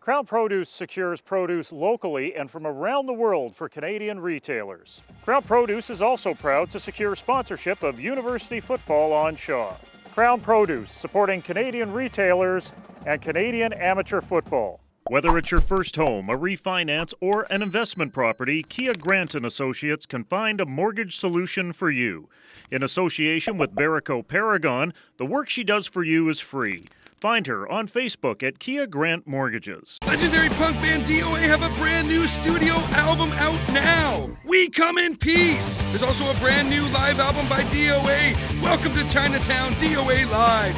Crown Produce secures produce locally and from around the world for Canadian retailers. Crown Produce is also proud to secure sponsorship of university football on Shaw. Crown Produce, supporting Canadian retailers and Canadian amateur football. Whether it's your first home, a refinance, or an investment property, Kia Grant & Associates can find a mortgage solution for you. In association with Verico Paragon, the work she does for you is free. Find her on Facebook at Kia Grant Mortgages. Legendary punk band DOA have a brand new studio album out now. We Come in Peace. There's also a brand new live album by DOA. Welcome to Chinatown, DOA Live.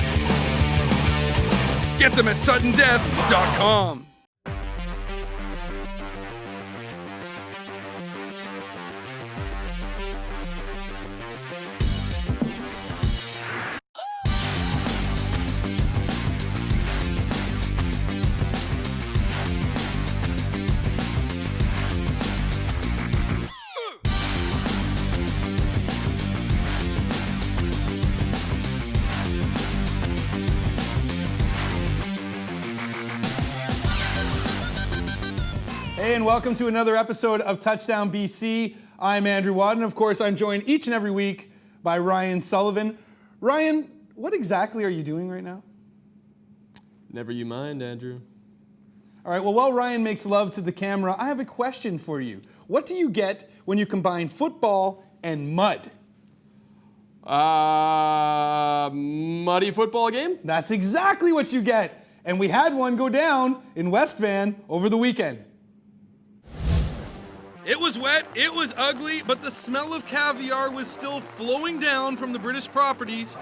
Get them at suddendeath.com. Hey, and welcome to another episode of Touchdown BC. I'm Andrew Wadden. Of course, I'm joined each and every week by Ryan Sullivan. Ryan, what exactly are you doing right now? Never you mind, Andrew. All right, well, while Ryan makes love to the camera, I have a question for you. What do you get when you combine football and mud? Muddy football game? That's exactly what you get. And we had one go down in West Van over the weekend. It was wet, it was ugly, but the smell of caviar was still flowing down from the British properties.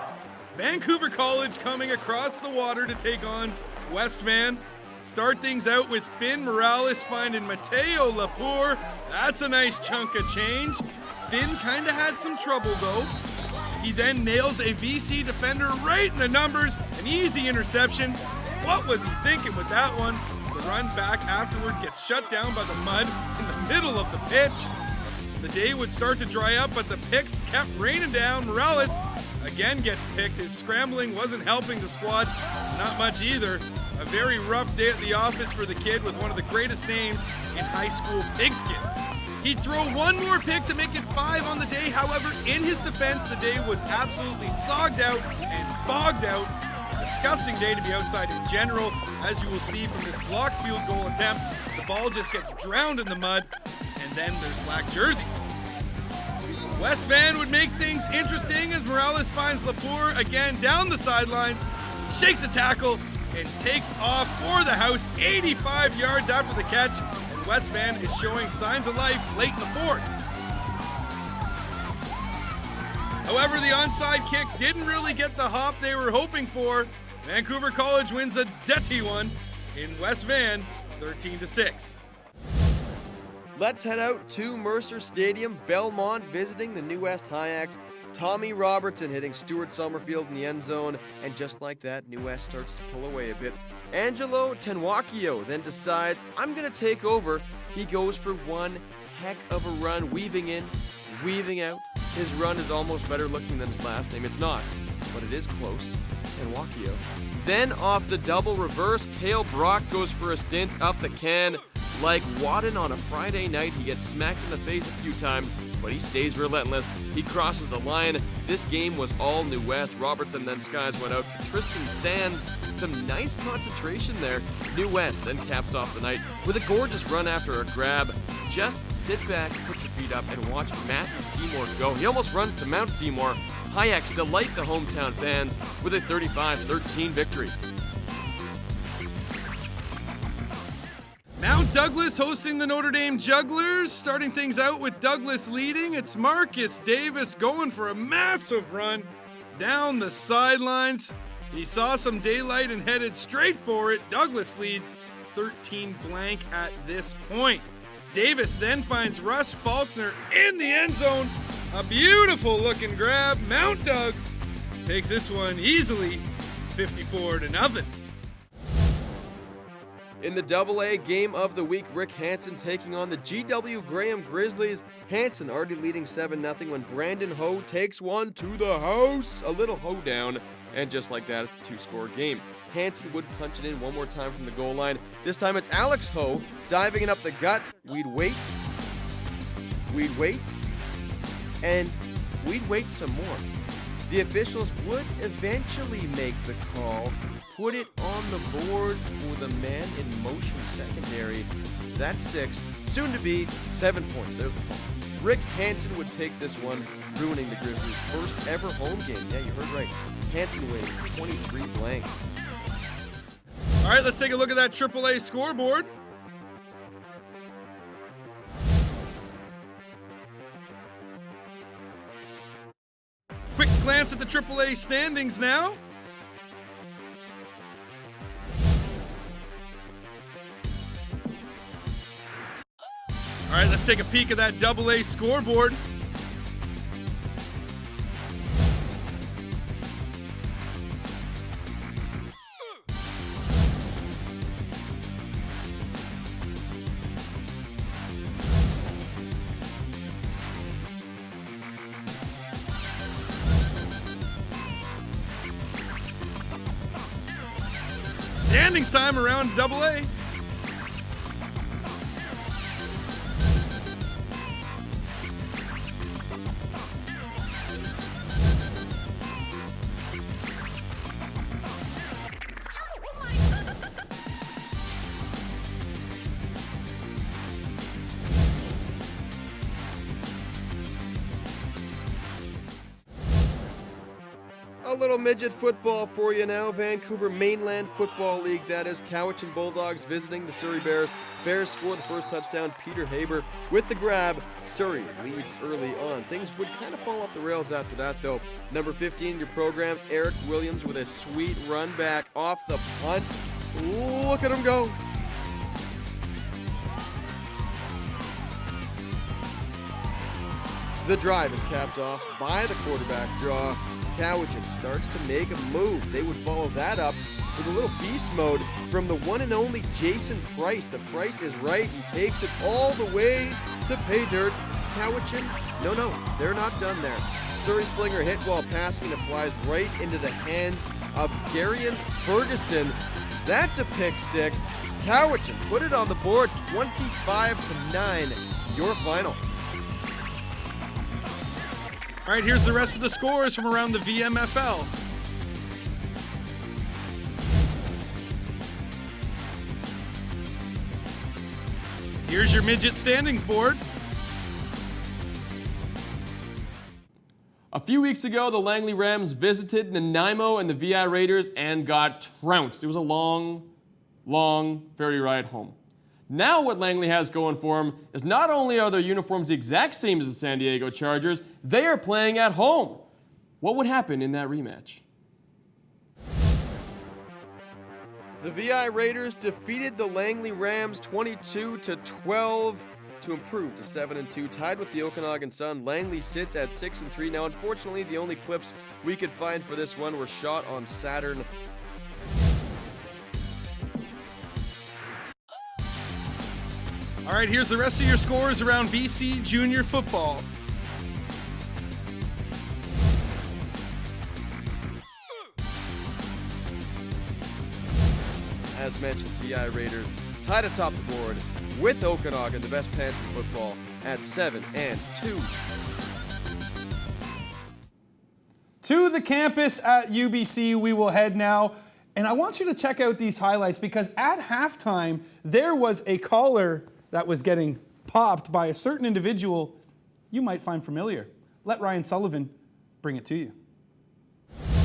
Vancouver College coming across the water to take on West Van. Start things out with Finn Morales finding Mateo Lapour. That's a nice chunk of change. Finn kind of had some trouble though. He then nails a VC defender right in the numbers, an easy interception. What was he thinking with that one? The run back afterward gets shut down by the mud in the middle of the pitch. The day would start to dry up, but the picks kept raining down. Morales again gets picked. His scrambling wasn't helping the squad, not much either. A very rough day at the office for the kid with one of the greatest names in high school pigskin. He'd throw one more pick to make it 5 on the day. However, in his defense, the day was absolutely sogged out and bogged out. Disgusting day to be outside in general. As you will see from this blocked field goal attempt, the ball just gets drowned in the mud, and then there's black jerseys. West Van would make things interesting as Morales finds Lapour again down the sidelines, shakes a tackle, and takes off for the house 85 yards after the catch, and West Van is showing signs of life late in the fourth. However, the onside kick didn't really get the hop they were hoping for. Vancouver College wins a dirty one in West Van, 13-6. Let's head out to Mercer Stadium. Belmont visiting the New West Hyaks. Tommy Robertson hitting Stuart Summerfield in the end zone. And just like that, New West starts to pull away a bit. Angelo Tenwakio then decides, I'm going to take over. He goes for one heck of a run, weaving in, weaving out. His run is almost better looking than his last name. It's not, but it is close. Tenwakio. Then off the double reverse, Cale Brock goes for a stint up the can. Like Wadden on a Friday night, he gets smacked in the face a few times, but he stays relentless. He crosses the line. This game was all New West. Robertson then skies one out. Tristan Sands, some nice concentration there. New West then caps off the night with a gorgeous run after a grab. Just sit back, put your feet up, and watch Matthew Seymour go. He almost runs to Mount Seymour. Hyaks delight the hometown fans with a 35-13 victory. Mount Douglas hosting the Notre Dame Jugglers, starting things out with Douglas leading. It's Marcus Davis going for a massive run down the sidelines. He saw some daylight and headed straight for it. Douglas leads 13-blank at this point. Davis then finds Russ Faulkner in the end zone. A beautiful looking grab. Mount Doug takes this one easily, 54-0. In the AA game of the week, Rick Hansen taking on the GW Graham Grizzlies. Hansen already leading 7-0 when Brandon Ho takes one to the house. A little hoedown. And just like that, it's a 2-score game. Hansen would punch it in one more time from the goal line. This time it's Alex Ho diving it up the gut. We'd wait, and we'd wait some more. The officials would eventually make the call, put it on the board for the man in motion secondary. That's 6, soon to be 7 points. There's the call. Rick Hansen would take this one, ruining the Grizzlies' first ever home game. Yeah, you heard right. Hansen wins 23 blank. All right, let's take a look at that AAA scoreboard. Quick glance at the AAA standings now. All right, let's take a peek at that AA scoreboard. Standings time around AA. A little midget football for you now. Vancouver Mainland Football League, that is. Cowichan Bulldogs visiting the Surrey Bears. Bears score the first touchdown. Peter Haber with the grab. Surrey leads early on. Things would kind of fall off the rails after that, though. Number 15 in your programs, Eric Williams with a sweet run back off the punt. Look at him go. The drive is capped off by the quarterback draw. Cowichan starts to make a move. They would follow that up with a little beast mode from the one and only Jason Price. The Price is right. He takes it all the way to pay dirt. Cowichan, no, they're not done there. Surrey Slinger hit while passing and flies right into the hands of Geremia Ferguson. That's a pick 6. Cowichan put it on the board, 25-9. Your final. All right, here's the rest of the scores from around the VMFL. Here's your midget standings board. A few weeks ago, the Langley Rams visited Nanaimo and the VI Raiders and got trounced. It was a long ferry ride home. Now what Langley has going for them is not only are their uniforms the exact same as the San Diego Chargers, they are playing at home. What would happen in that rematch? The VI Raiders defeated the Langley Rams 22-12 to improve to 7-2, tied with the Okanagan Sun. Langley sits at 6-3. Now, unfortunately, the only clips we could find for this one were shot on Saturn. All right, here's the rest of your scores around BC Junior Football. As mentioned, VI Raiders tied atop the board with Okanagan, the best pants in football, at 7-2. To the campus at UBC we will head now. And I want you to check out these highlights because at halftime, there was a caller that was getting popped by a certain individual you might find familiar. Let Ryan Sullivan bring it to you.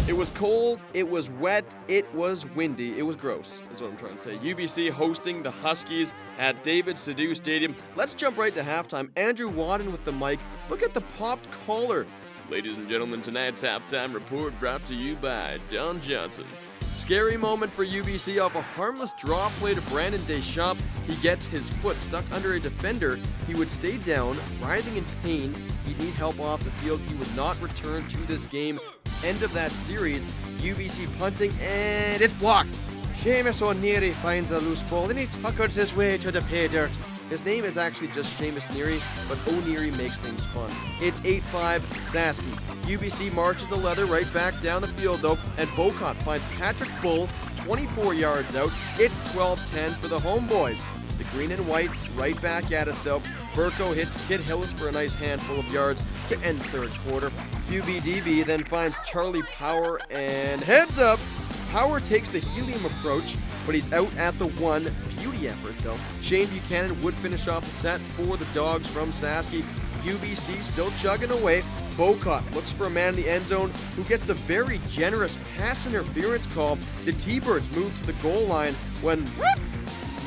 It was cold, it was wet, it was windy, it was gross, is what I'm trying to say. UBC hosting the Huskies at David Sadu Stadium. Let's jump right to halftime. Andrew Wadden with the mic. Look at the popped caller. Ladies and gentlemen, tonight's halftime report brought to you by Don Johnson. Scary moment for UBC off a harmless draw play to Brandon Deschamps. He gets his foot stuck under a defender. He would stay down, writhing in pain. He'd need help off the field. He would not return to this game. End of that series. UBC punting, and it's blocked. Seamus O'Neary finds a loose ball, and he tuckers his way to the pay dirt. His name is actually just Seamus Neary, but O'Neary makes things fun. It's 8-5 Saski. UBC marches the leather right back down the field though, and Bocott finds Patrick Bull 24 yards out. It's 12-10 for the homeboys. The green and white right back at it though. Burko hits Kid Hillis for a nice handful of yards to end third quarter. QBDB then finds Charlie Power, and heads up, Power takes the helium approach, but he's out at the 1. Beauty effort though. Shane Buchanan would finish off the set for the Dogs from Saski. UBC still chugging away. Bocott looks for a man in the end zone who gets the very generous pass interference call. The T-Birds move to the goal line when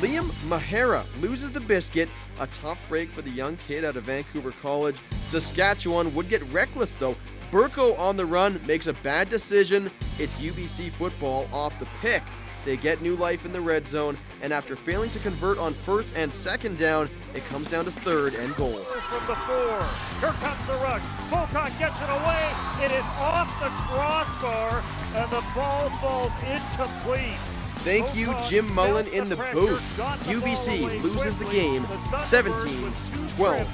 Liam Mahara loses the biscuit. A tough break for the young kid out of Vancouver College. Saskatchewan would get reckless though. Burko on the run makes a bad decision. It's UBC football off the pick. They get new life in the red zone, and after failing to convert on first and second down, it comes down to third and goal. From the 4, here comes the rush. Bocott gets it away. It is off the crossbar, and the ball falls incomplete. Thank you, Jim Mullin in the booth. UBC loses the game 17-12.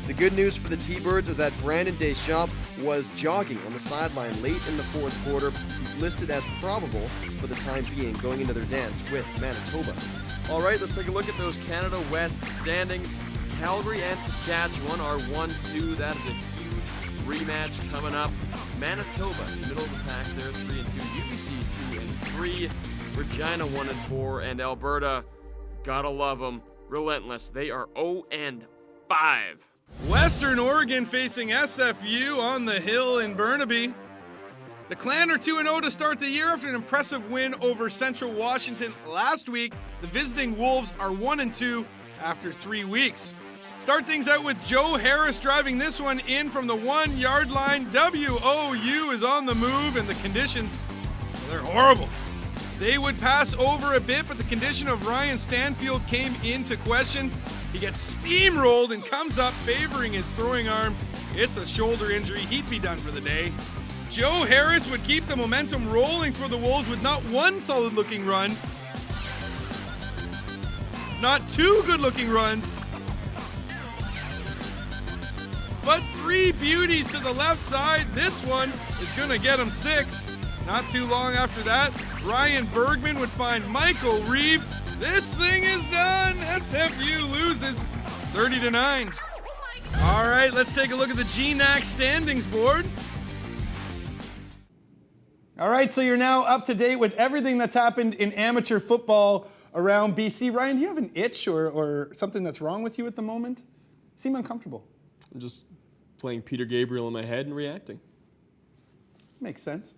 The good news for the T-Birds is that Brandon Deschamps was jogging on the sideline late in the fourth quarter. He's listed as probable for the time being going into their dance with Manitoba. All right, let's take a look at those Canada West standings. Calgary and Saskatchewan are 1-2. That is a huge rematch coming up. Manitoba, middle of the pack, they're 3-2. UBC 2-3. Regina 1-4, and Alberta, gotta love them, relentless. They are 0-5. Western Oregon facing SFU on the hill in Burnaby. The Clan are 2-0 to start the year after an impressive win over Central Washington last week. The visiting Wolves are 1-2 after 3 weeks. Start things out with Joe Harris driving this one in from the 1-yard line. WOU is on the move, and the conditions, they're horrible. They would pass over a bit, but the condition of Ryan Stanfield came into question. He gets steamrolled and comes up favoring his throwing arm. It's a shoulder injury. He'd be done for the day. Joe Harris would keep the momentum rolling for the Wolves with not one solid-looking run, not 2 good-looking runs, but 3 beauties to the left side. This one is going to get him 6. Not too long after that, Ryan Bergman would find Michael Reeve. This thing is done. SFU loses 30-9. All right, let's take a look at the GNAC standings board. All right, so you're now up to date with everything that's happened in amateur football around BC. Ryan, do you have an itch or something that's wrong with you at the moment? Seem uncomfortable. I'm just playing Peter Gabriel in my head and reacting. Makes sense.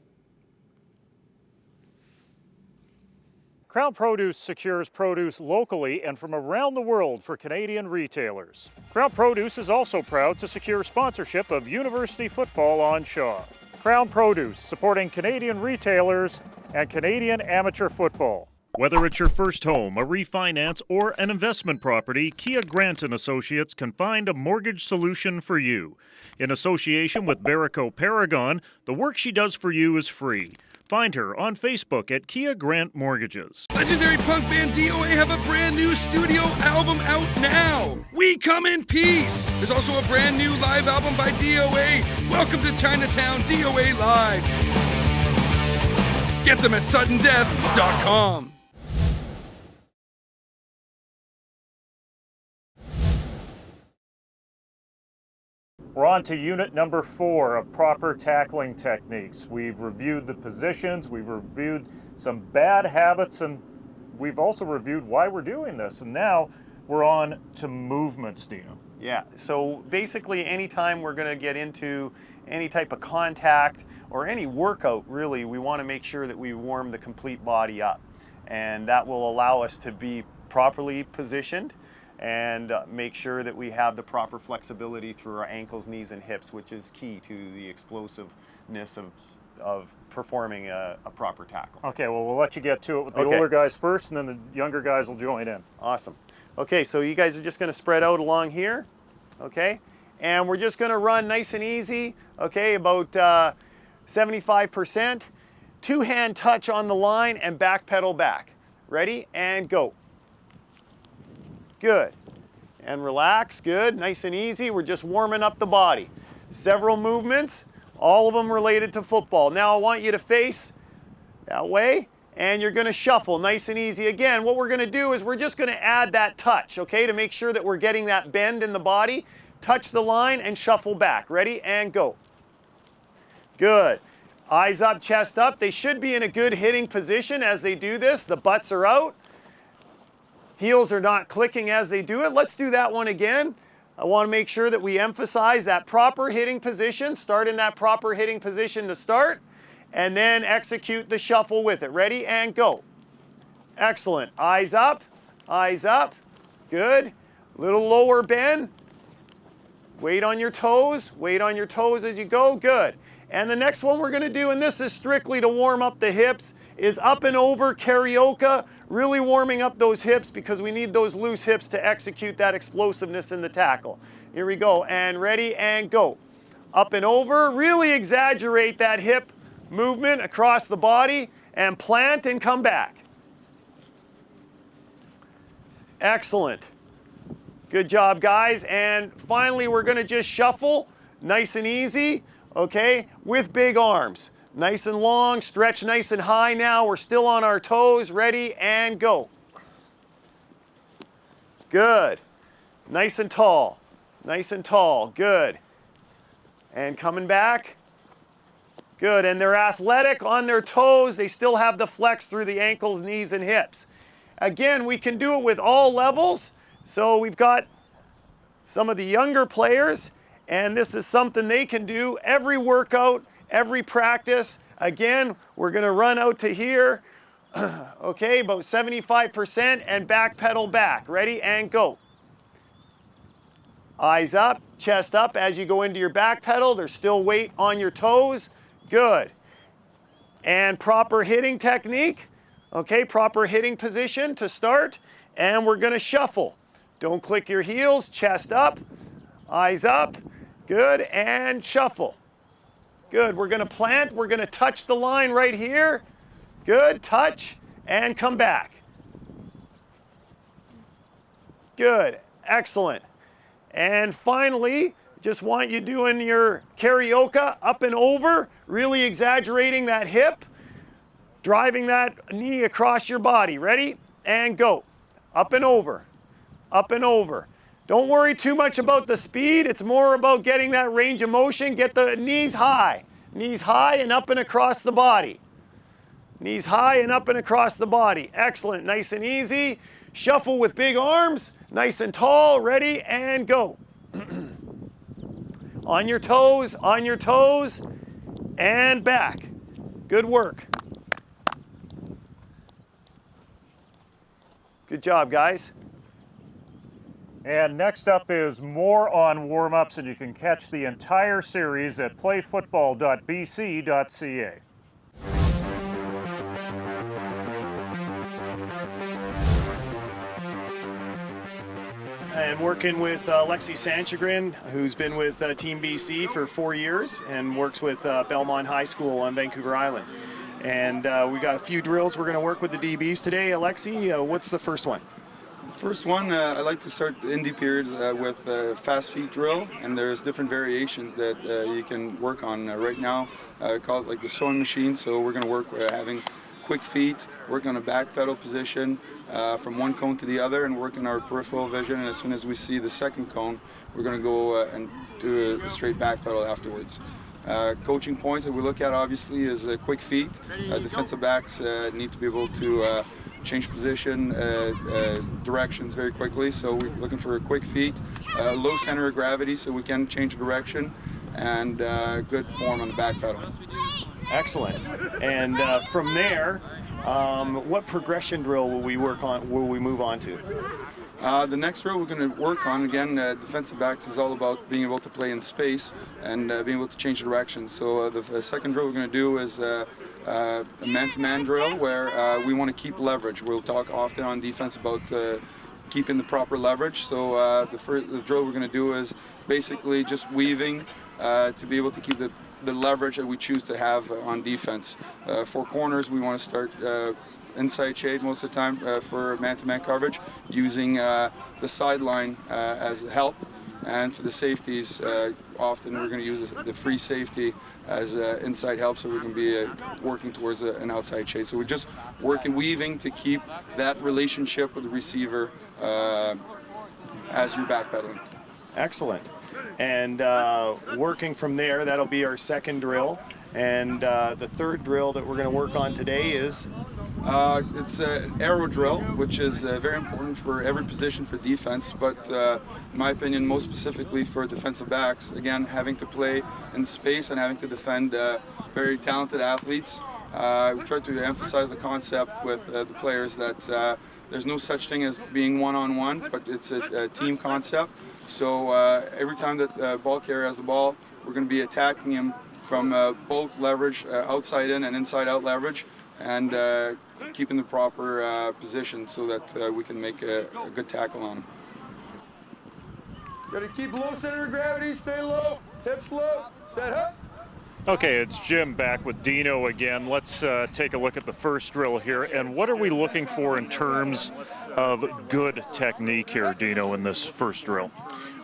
Crown Produce secures produce locally and from around the world for Canadian retailers. Crown Produce is also proud to secure sponsorship of university football on Shaw. Crown Produce, supporting Canadian retailers and Canadian amateur football. Whether it's your first home, a refinance, or an investment property, Kia Grant & Associates can find a mortgage solution for you. In association with Verico Paragon, the work she does for you is free. Find her on Facebook at Kia Grant Mortgages. Legendary punk band DOA have a brand new studio album out now. We Come in Peace. There's also a brand new live album by DOA. Welcome to Chinatown, DOA Live. Get them at suddendeath.com. We're on to unit number 4 of proper tackling techniques. We've reviewed the positions, we've reviewed some bad habits, and we've also reviewed why we're doing this. And now we're on to movements, Dino. Yeah, so basically anytime we're going to get into any type of contact or any workout, really, we want to make sure that we warm the complete body up. And that will allow us to be properly positioned and make sure that we have the proper flexibility through our ankles, knees, and hips, which is key to the explosiveness of performing a proper tackle. Okay, well, we'll let you get to it with the Okay. older guys first, and then the younger guys will join in. Awesome. Okay, so you guys are just going to spread out along here, okay? And we're just going to run nice and easy, okay, about 75%. 2-hand touch on the line and back pedal back. Ready? And go. Good. And relax, good, nice and easy. We're just warming up the body. Several movements, all of them related to football. Now I want you to face that way, and you're gonna shuffle nice and easy. Again, what we're gonna do is we're just gonna add that touch, okay, to make sure that we're getting that bend in the body. Touch the line and shuffle back. Ready, and go. Good. Eyes up, chest up. They should be in a good hitting position as they do this. The butts are out. Heels are not clicking as they do it. Let's do that one again. I want to make sure that we emphasize that proper hitting position. Start in that proper hitting position to start, and then execute the shuffle with it. Ready, and go. Excellent. Eyes up, eyes up. Good. Little lower bend. Weight on your toes. Weight on your toes as you go. Good. And the next one we're going to do, and this is strictly to warm up the hips, is up and over karaoke, really warming up those hips because we need those loose hips to execute that explosiveness in the tackle. Here we go, and ready, and go. Up and over, really exaggerate that hip movement across the body, and plant and come back. Excellent. Good job, guys. And finally, we're going to just shuffle, nice and easy. Okay, with big arms. Nice and long, stretch nice and high now. We're still on our toes, ready, and go. Good. Nice and tall. Nice and tall, good. And coming back. Good, and they're athletic on their toes. They still have the flex through the ankles, knees, and hips. Again, we can do it with all levels. So we've got some of the younger players, and this is something they can do every workout, every practice. Again, we're gonna run out to here, okay, about 75%, and back pedal back. Ready, and go. Eyes up, chest up as you go into your back pedal. There's still weight on your toes. Good. And proper hitting technique, okay, proper hitting position to start, and we're gonna shuffle. Don't click your heels, chest up, eyes up. Good, and shuffle. Good, we're gonna plant, we're gonna touch the line right here. Good, touch, and come back. Good, excellent. And finally, just want you doing your karaoke, up and over, really exaggerating that hip, driving that knee across your body. Ready, and go. Up and over, up and over. Don't worry too much about the speed. It's more about getting that range of motion. Get the knees high and up and across the body. Knees high and up and across the body. Excellent, nice and easy. Shuffle with big arms, nice and tall, ready, and go. On your toes, and back. Good work. Good job, guys. And next up is more on warm-ups, and you can catch the entire series at playfootball.bc.ca. And working with Lexi Sanchagrin, who's been with Team BC for 4 years and works with Belmont High School on Vancouver Island. And we got a few drills we're going to work with the DBs today. Alexi, what's the first one? First one, I like to start the indie periods with fast feet drill, and there's different variations that you can work on right now. Call it like the sewing machine. So we're going to work having quick feet, work on a back pedal position from one cone to the other, and work on our peripheral vision. And as soon as we see the second cone, we're going to go and do a straight back pedal afterwards. Coaching points that we look at obviously is quick feet. Defensive backs need to be able to change position, directions very quickly. So we're looking for quick feet, low center of gravity so we can change direction, and good form on the back pedal. Excellent. And from there, what progression drill will we work on? Will we move on to? The next drill we're going to work on, again, defensive backs is all about being able to play in space and being able to change direction. So the second drill we're going to do is a man-to-man drill where we want to keep leverage. We'll talk often on defense about keeping the proper leverage. So the drill we're going to do is basically just weaving to be able to keep the leverage that we choose to have on defense. For corners, we want to start inside shade most of the time for man-to-man coverage, using the sideline as help. And for the safeties, often we're going to use the free safety as inside help, so we're going to be working towards an outside shade. So we're just working, weaving to keep that relationship with the receiver as you're backpedaling. Excellent. And working from there, that'll be our second drill. And the third drill that we're going to work on today is? It's an arrow drill, which is very important for every position for defense, but in my opinion, most specifically for defensive backs. Again, having to play in space and having to defend very talented athletes. We try to emphasize the concept with the players that there's no such thing as being one-on-one, but it's a team concept. So every time that the ball carrier has the ball, we're going to be attacking him from both leverage, outside in and inside out leverage, and keeping the proper position so that we can make a good tackle on him. Got to keep low center of gravity, stay low, hips low, set up. Okay, it's Jim back with Dino again. Let's take a look at the first drill here. And what are we looking for in terms of good technique here, Dino, in this first drill?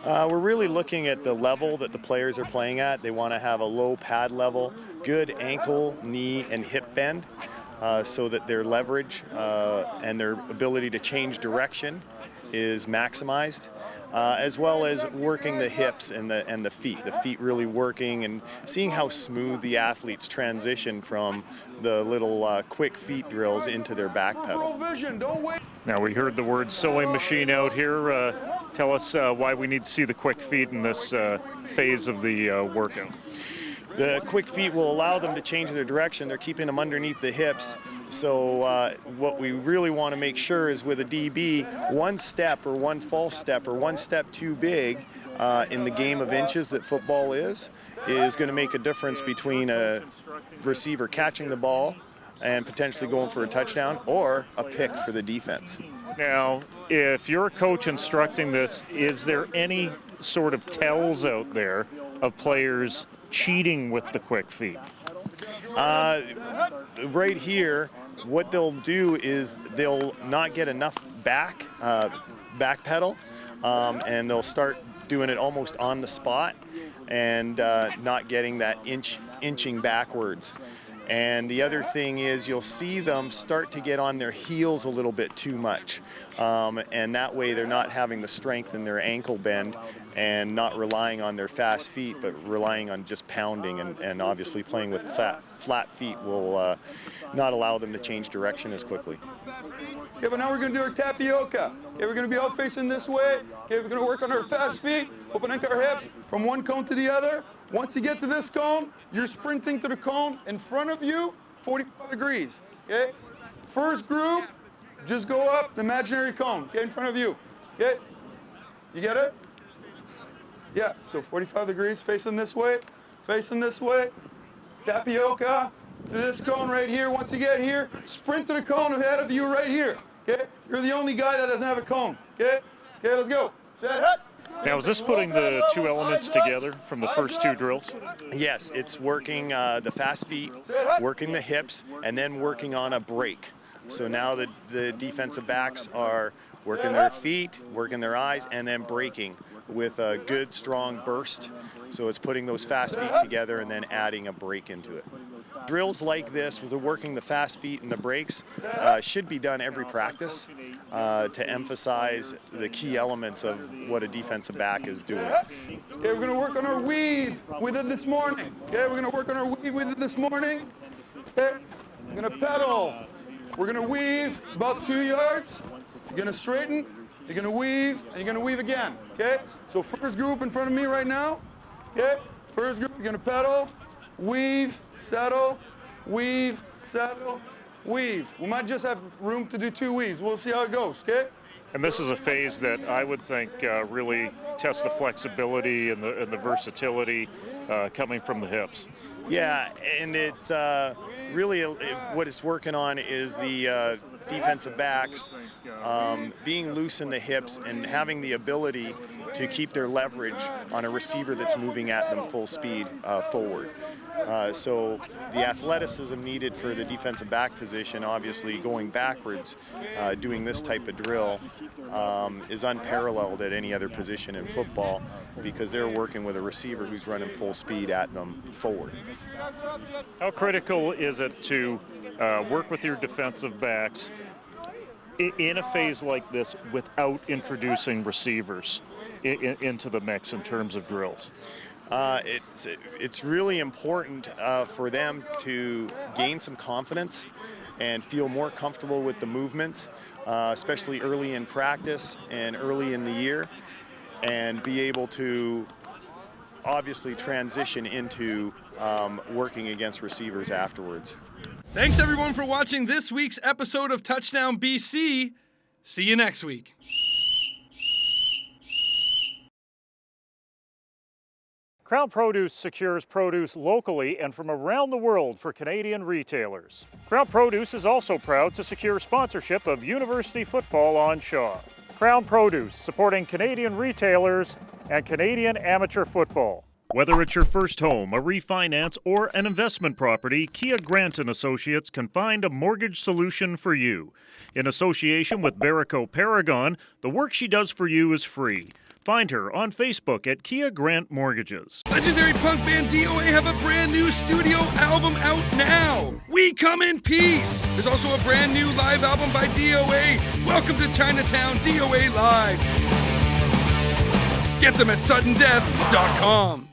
We're really looking at the level that the players are playing at. They want to have a low pad level, good ankle, knee, and hip bend, so that their leverage and their ability to change direction is maximized, as well as working the hips and the feet. The feet really working and seeing how smooth the athletes transition from the little quick feet drills into their back pedal. Now, we heard the word sewing machine out here. Tell us why we need to see the quick feet in this phase of the workout. The quick feet will allow them to change their direction. They're keeping them underneath the hips. So what we really want to make sure is with a DB, one step or one false step or one step too big in the game of inches that football is going to make a difference between a receiver catching the ball and potentially going for a touchdown or a pick for the defense. Now, if you're a coach instructing this, is there any sort of tells out there of players cheating with the quick feet? Right here, what they'll do is they'll not get enough back pedal, and they'll start doing it almost on the spot and not getting that inching backwards. And the other thing is you'll see them start to get on their heels a little bit too much. And that way they're not having the strength in their ankle bend and not relying on their fast feet, but relying on just pounding, and obviously playing with flat feet will not allow them to change direction as quickly. Okay, but now we're going to do our tapioca. Okay, we're going to be out facing this way. Okay, we're going to work on our fast feet, opening our hips from one cone to the other. Once you get to this cone, you're sprinting to the cone in front of you, 45 degrees. Okay? First group, just go up the imaginary cone, okay, in front of you. Okay? You get it? Yeah, so 45 degrees, facing this way, tapioca to this cone right here. Once you get here, sprint to the cone ahead of you right here. Okay? You're the only guy that doesn't have a cone. Okay? Okay, let's go. Set, hut. Now, is this putting the two elements together from the first two drills? Yes, it's working the fast feet, working the hips, and then working on a break. So now the defensive backs are working their feet, working their eyes, and then breaking with a good, strong burst. So it's putting those fast feet together and then adding a break into it. Drills like this, with working the fast feet and the breaks, should be done every practice to emphasize the key elements of what a defensive back is doing. Okay, we're going to work on our weave with it this morning. Okay, we're going to work on our weave with it this morning. Okay, we're going to pedal. We're going to weave about 2 yards. You're going to straighten, you're going to weave, and you're going to weave again. Okay, so first group in front of me right now. Okay, first group, you're going to pedal, weave, settle, weave, settle, weave. We might just have room to do 2 weaves. We'll see how it goes, okay? And this is a phase that I would think really tests the flexibility and the versatility coming from the hips. Yeah, and it's really what it's working on is the defensive backs being loose in the hips and having the ability to keep their leverage on a receiver that's moving at them full speed forward. So the athleticism needed for the defensive back position, obviously going backwards, doing this type of drill, is unparalleled at any other position in football because they're working with a receiver who's running full speed at them forward. How critical is it to work with your defensive backs in a phase like this without introducing receivers into the mix in terms of drills? It's really important for them to gain some confidence and feel more comfortable with the movements, especially early in practice and early in the year, and be able to obviously transition into working against receivers afterwards. Thanks everyone for watching this week's episode of Touchdown BC. See you next week. Crown Produce secures produce locally and from around the world for Canadian retailers. Crown Produce is also proud to secure sponsorship of university football on Shaw. Crown Produce, supporting Canadian retailers and Canadian amateur football. Whether it's your first home, a refinance, or an investment property, Kia Grant & Associates can find a mortgage solution for you. In association with Barico Paragon, the work she does for you is free. Find her on Facebook at Kia Grant Mortgages. Legendary punk band DOA have a brand new studio album out now. We Come in Peace. There's also a brand new live album by DOA. Welcome to Chinatown, DOA Live. Get them at suddendeath.com.